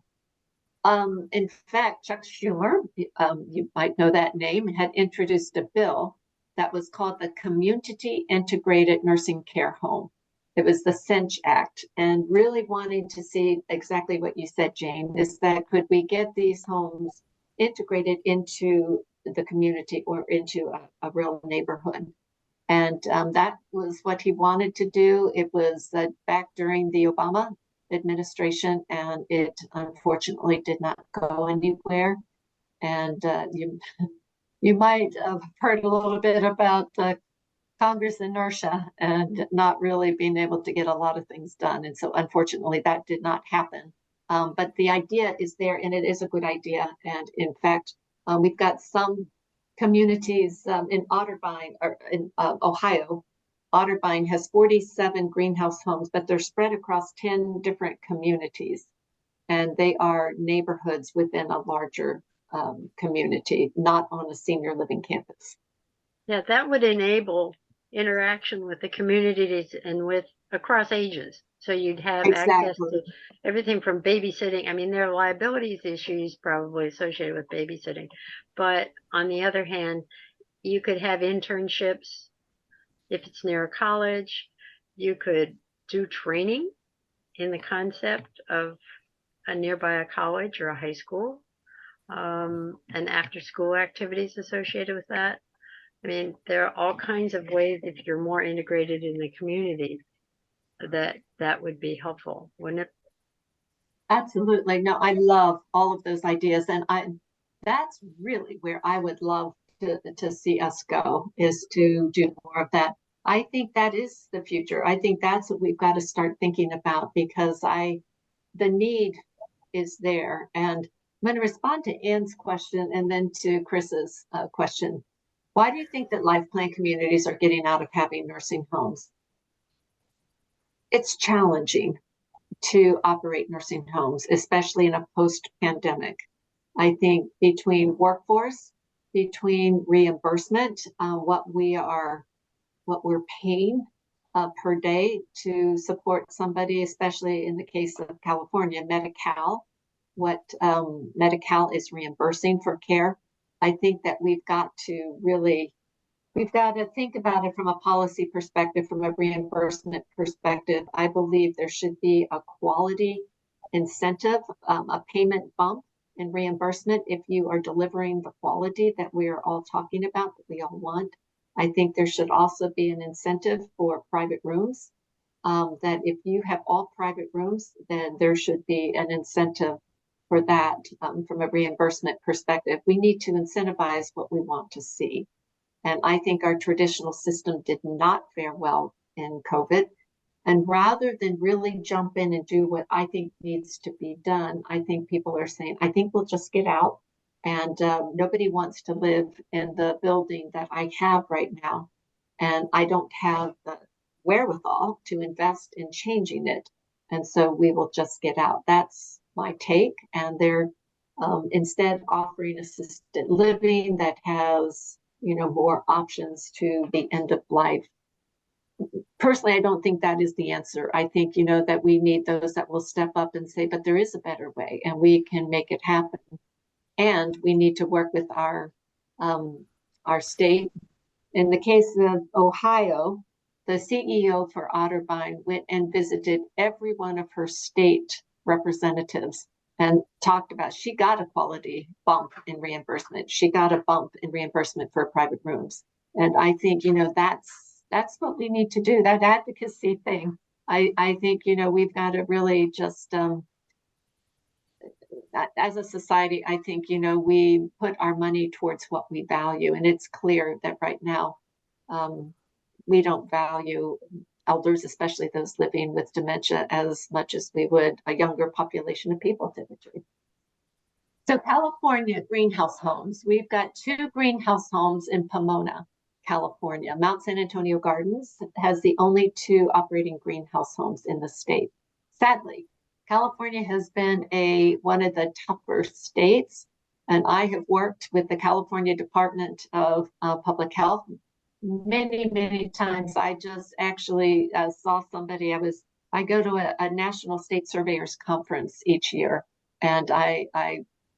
In fact, Chuck Schumer, you might know that name, had introduced a bill that was called the Community Integrated Nursing Care Home. It was the Cinch Act, and really wanting to see exactly what you said, Jane, is that could we get these homes integrated into the community or into a real neighborhood? And that was what he wanted to do. It was back during the Obama administration, and it unfortunately did not go anywhere. And you might have heard a little bit about the Congress inertia and not really being able to get a lot of things done. And so unfortunately that did not happen. But the idea is there and it is a good idea. And in fact, we've got some communities in Otterbein or in Ohio. Otterbein has 47 greenhouse homes, but they're spread across 10 different communities. And they are neighborhoods within a larger community, not on a senior living campus. Yeah, that would enable interaction with the communities and with across ages. So you'd have access to Exactly. everything from babysitting. I mean, there are liabilities issues probably associated with babysitting, but on the other hand, you could have internships if it's near a college. You could do training in the concept of a nearby a college or a high school, and after school activities associated with that. I mean, there are all kinds of ways if you're more integrated in the community that would be helpful, wouldn't it? Absolutely. No, I love all of those ideas. And that's really where I would love to see us go, is to do more of that. I think that is the future. I think that's what we've got to start thinking about, because the need is there. And I'm going to respond to Ann's question and then to Chris's question. Why do you think that life plan communities are getting out of having nursing homes? It's challenging to operate nursing homes, especially in a post-pandemic. I think between workforce, between reimbursement, what we're paying per day to support somebody, especially in the case of California, Medi-Cal, what Medi-Cal is reimbursing for care. I think that we've got to think about it from a policy perspective, from a reimbursement perspective. I believe there should be a quality incentive, a payment bump in reimbursement if you are delivering the quality that we are all talking about, that we all want. I think there should also be an incentive for private rooms, that if you have all private rooms, then there should be an incentive for that from a reimbursement perspective. We need to incentivize what we want to see. And I think our traditional system did not fare well in COVID. And rather than really jump in and do what I think needs to be done, I think people are saying, I think we'll just get out. And nobody wants to live in the building that I have right now. And I don't have the wherewithal to invest in changing it. And so we will just get out. That's my take. And they're instead offering assisted living that has more options to the end of life. Personally, I don't think that is the answer. I think, that we need those that will step up and say, but there is a better way and we can make it happen. And we need to work with our state. In the case of Ohio, the CEO for Otterbein went and visited every one of her state representatives and talked about, she got a quality bump in reimbursement. She got a bump in reimbursement for private rooms. And I think, that's what we need to do, that advocacy thing. I think, we've got to really just, as a society, I think, we put our money towards what we value. And it's clear that right now, we don't value elders, especially those living with dementia, as much as we would a younger population of people typically. So California greenhouse homes, we've got 2 greenhouse homes in Pomona, California. Mount San Antonio Gardens has the only 2 operating greenhouse homes in the state. Sadly, California has been one of the tougher states, and I have worked with the California Department of Public Health many, many times. I just actually saw somebody. I go to a National State Surveyors Conference each year, and I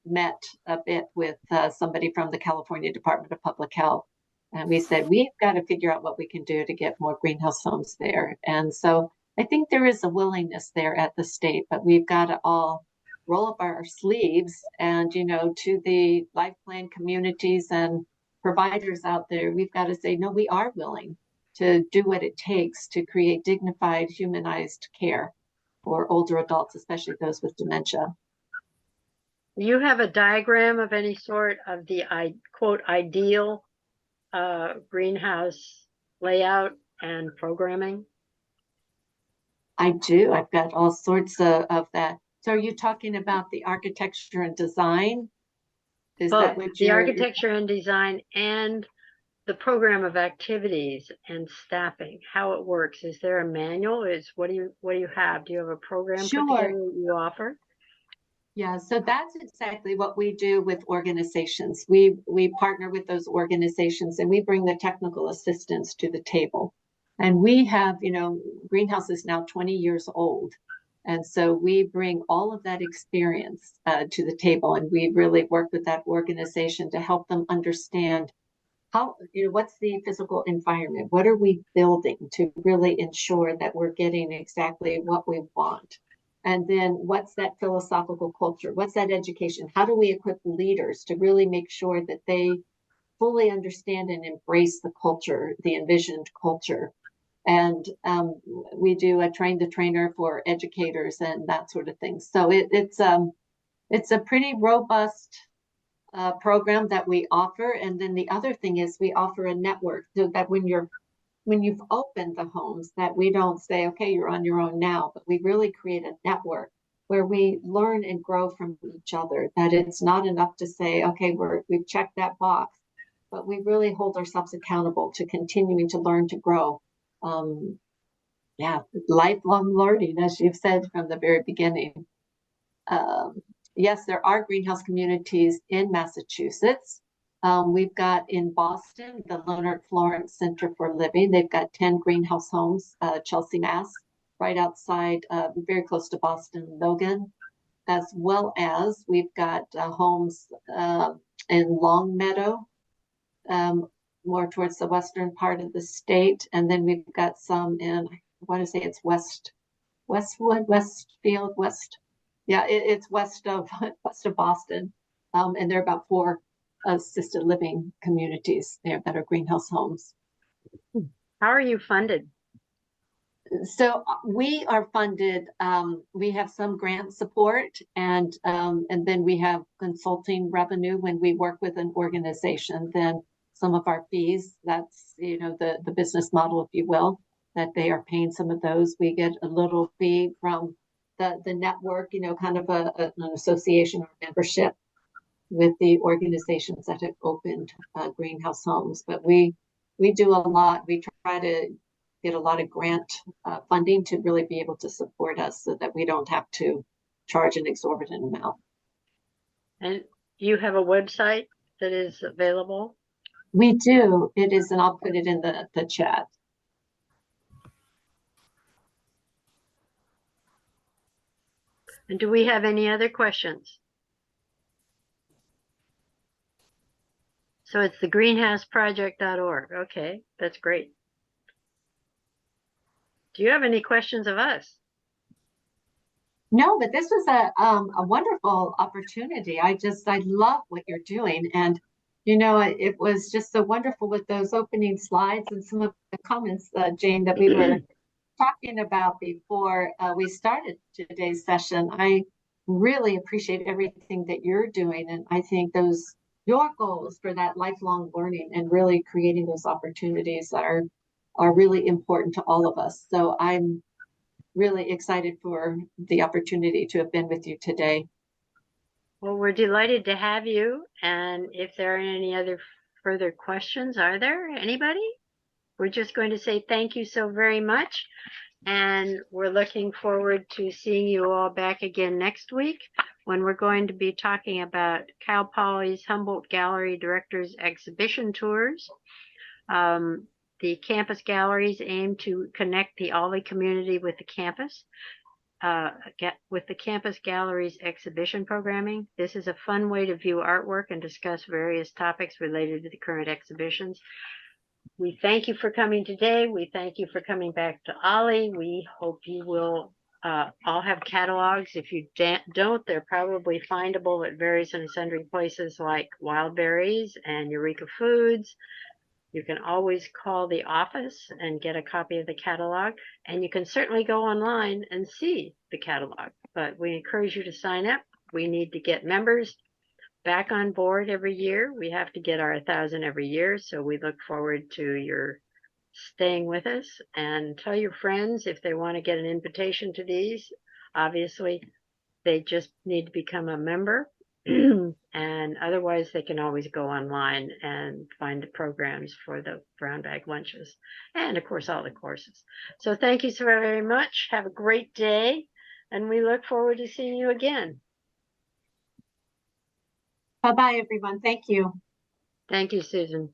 met a bit with somebody from the California Department of Public Health. And we said, we've got to figure out what we can do to get more greenhouse homes there. And so I think there is a willingness there at the state, but we've got to all roll up our sleeves and, to the life plan communities and providers out there, we've got to say, no, we are willing to do what it takes to create dignified, humanized care for older adults, especially those with dementia. You have a diagram of any sort of the quote ideal greenhouse layout and programming? I do. I've got all sorts of that. So are you talking about the architecture and design? Is that Both what the you're? architecture and design and the program of activities and staffing, how it works. Is there a manual? What do you have? Do you have a program put Sure. together that you offer? Yeah, so that's exactly what we do with organizations. We partner with those organizations and we bring the technical assistance to the table. And we have, Greenhouse is now 20 years old. And so we bring all of that experience to the table, and we really work with that organization to help them understand how, what's the physical environment? What are we building to really ensure that we're getting exactly what we want? And then what's that philosophical culture? What's that education? How do we equip leaders to really make sure that they fully understand and embrace the culture, the envisioned culture? And we do a train the trainer for educators and that sort of thing. So it's a pretty robust program that we offer. And then the other thing is we offer a network so that when you've opened the homes, that we don't say, okay, you're on your own now, but we really create a network where we learn and grow from each other, that it's not enough to say, okay, we've checked that box, but we really hold ourselves accountable to continuing to learn, to grow. Yeah, lifelong learning, as you've said from the very beginning. Yes, there are greenhouse communities in Massachusetts. We've got in Boston, the Leonard Florence Center for Living. They've got 10 greenhouse homes, Chelsea, Mass, right outside, very close to Boston, Logan, as well as we've got homes in Longmeadow, more towards the western part of the state. And then we've got some in, I want to say it's Westwood, Westfield, West. Yeah, it's west of Boston, and there are about 4 assisted living communities there that are greenhouse homes. How are you funded? So we are funded. We have some grant support, and then we have consulting revenue when we work with an organization. Then some of our fees. That's the business model, if you will, that they are paying some of those. We get a little fee from the network, kind of an association or membership with the organizations that have opened greenhouse homes. But we do a lot. We try to get a lot of grant funding to really be able to support us so that we don't have to charge an exorbitant amount. And you have a website that is available? We do. It is, and I'll put it in the chat. And do we have any other questions? So it's the greenhouseproject.org. Okay, that's great. Do you have any questions of us? No, but this was a wonderful opportunity. I love what you're doing. And, it was just so wonderful with those opening slides and some of the comments, Jane, that we were talking about before we started today's session. I really appreciate everything that you're doing. And I think your goals for that lifelong learning and really creating those opportunities are really important to all of us. So I'm really excited for the opportunity to have been with you today. Well, we're delighted to have you. And if there are any other further questions, are there anybody? We're just going to say thank you so very much. And we're looking forward to seeing you all back again next week when we're going to be talking about Cal Poly's Humboldt Gallery Directors Exhibition Tours. The campus galleries aim to connect the OLLI community with the campus, with the campus galleries exhibition programming. This is a fun way to view artwork and discuss various topics related to the current exhibitions. We thank you for coming today. We thank you for coming back to OLLI. We hope you will all have catalogs. If you don't, they're probably findable at various and sundry places like Wildberries and Eureka Foods. You can always call the office and get a copy of the catalog, and you can certainly go online and see the catalog. But we encourage you to sign up. We need to get members back on board every year. We have to get our 1,000 every year, so we look forward to your staying with us, and tell your friends if they want to get an invitation to these. Obviously, they just need to become a member. And otherwise, they can always go online and find the programs for the brown bag lunches and, of course, all the courses. So thank you so very much. Have a great day, and we look forward to seeing you again. Bye-bye, everyone. Thank you. Thank you, Susan.